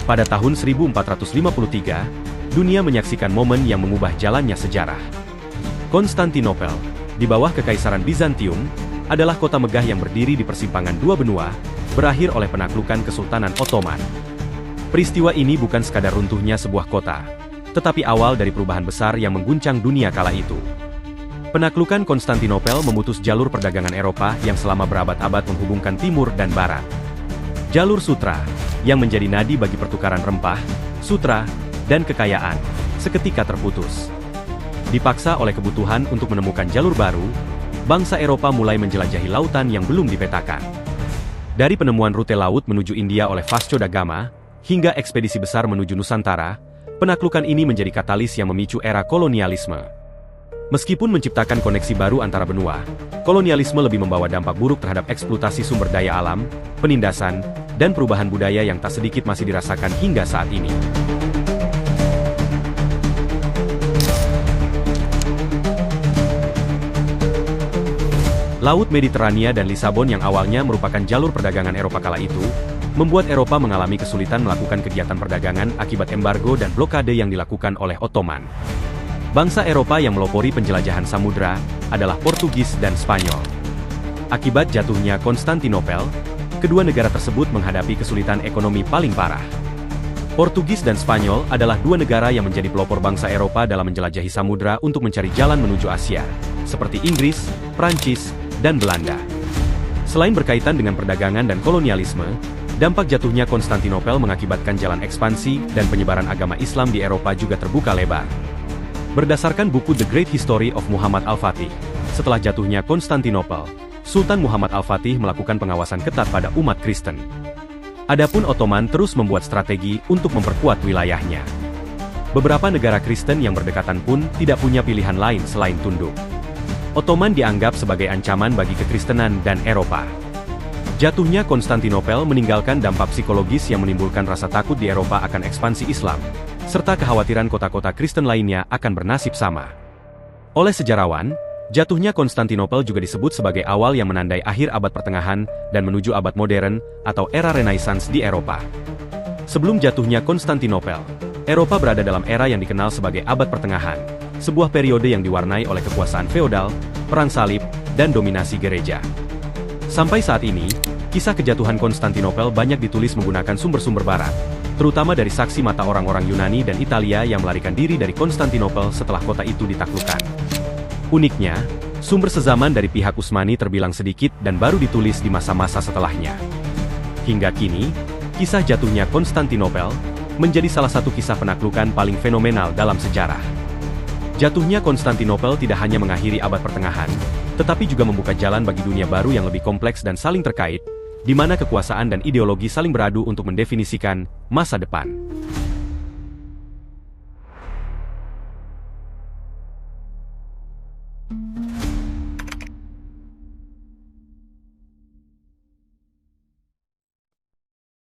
Pada tahun 1453, dunia menyaksikan momen yang mengubah jalannya sejarah. Konstantinopel, di bawah Kekaisaran Bizantium, adalah kota megah yang berdiri di persimpangan dua benua, berakhir oleh penaklukan Kesultanan Ottoman. Peristiwa ini bukan sekadar runtuhnya sebuah kota, tetapi awal dari perubahan besar yang mengguncang dunia kala itu. Penaklukan Konstantinopel memutus jalur perdagangan Eropa yang selama berabad-abad menghubungkan timur dan barat. Jalur sutra, yang menjadi nadi bagi pertukaran rempah, sutra, dan kekayaan, seketika terputus. Dipaksa oleh kebutuhan untuk menemukan jalur baru, bangsa Eropa mulai menjelajahi lautan yang belum dipetakan. Dari penemuan rute laut menuju India oleh Vasco da Gama, hingga ekspedisi besar menuju Nusantara, penaklukan ini menjadi katalis yang memicu era kolonialisme. Meskipun menciptakan koneksi baru antara benua, kolonialisme lebih membawa dampak buruk terhadap eksploitasi sumber daya alam, penindasan, dan perubahan budaya yang tak sedikit masih dirasakan hingga saat ini. Laut Mediterania dan Lisabon yang awalnya merupakan jalur perdagangan Eropa kala itu, membuat Eropa mengalami kesulitan melakukan kegiatan perdagangan akibat embargo dan blokade yang dilakukan oleh Ottoman. Bangsa Eropa yang melopori penjelajahan samudra adalah Portugis dan Spanyol. Akibat jatuhnya Konstantinopel, kedua negara tersebut menghadapi kesulitan ekonomi paling parah. Portugis dan Spanyol adalah dua negara yang menjadi pelopor bangsa Eropa dalam menjelajahi samudra untuk mencari jalan menuju Asia, seperti Inggris, Prancis, dan Belanda. Selain berkaitan dengan perdagangan dan kolonialisme, dampak jatuhnya Konstantinopel mengakibatkan jalan ekspansi dan penyebaran agama Islam di Eropa juga terbuka lebar. Berdasarkan buku The Great History of Muhammad Al-Fatih, setelah jatuhnya Konstantinopel, Sultan Muhammad Al-Fatih melakukan pengawasan ketat pada umat Kristen. Adapun Ottoman terus membuat strategi untuk memperkuat wilayahnya. Beberapa negara Kristen yang berdekatan pun tidak punya pilihan lain selain tunduk. Ottoman dianggap sebagai ancaman bagi kekristenan dan Eropa. Jatuhnya Konstantinopel meninggalkan dampak psikologis yang menimbulkan rasa takut di Eropa akan ekspansi Islam, serta kekhawatiran kota-kota Kristen lainnya akan bernasib sama. Oleh sejarawan, jatuhnya Konstantinopel juga disebut sebagai awal yang menandai akhir abad pertengahan dan menuju abad modern atau era Renaissance di Eropa. Sebelum jatuhnya Konstantinopel, Eropa berada dalam era yang dikenal sebagai abad pertengahan, sebuah periode yang diwarnai oleh kekuasaan feodal, perang salib, dan dominasi gereja. Sampai saat ini, kisah kejatuhan Konstantinopel banyak ditulis menggunakan sumber-sumber barat, terutama dari saksi mata orang-orang Yunani dan Italia yang melarikan diri dari Konstantinopel setelah kota itu ditaklukkan. Uniknya, sumber sezaman dari pihak Utsmani terbilang sedikit dan baru ditulis di masa-masa setelahnya. Hingga kini, kisah jatuhnya Konstantinopel menjadi salah satu kisah penaklukan paling fenomenal dalam sejarah. Jatuhnya Konstantinopel tidak hanya mengakhiri abad pertengahan, tetapi juga membuka jalan bagi dunia baru yang lebih kompleks dan saling terkait, di mana kekuasaan dan ideologi saling beradu untuk mendefinisikan masa depan.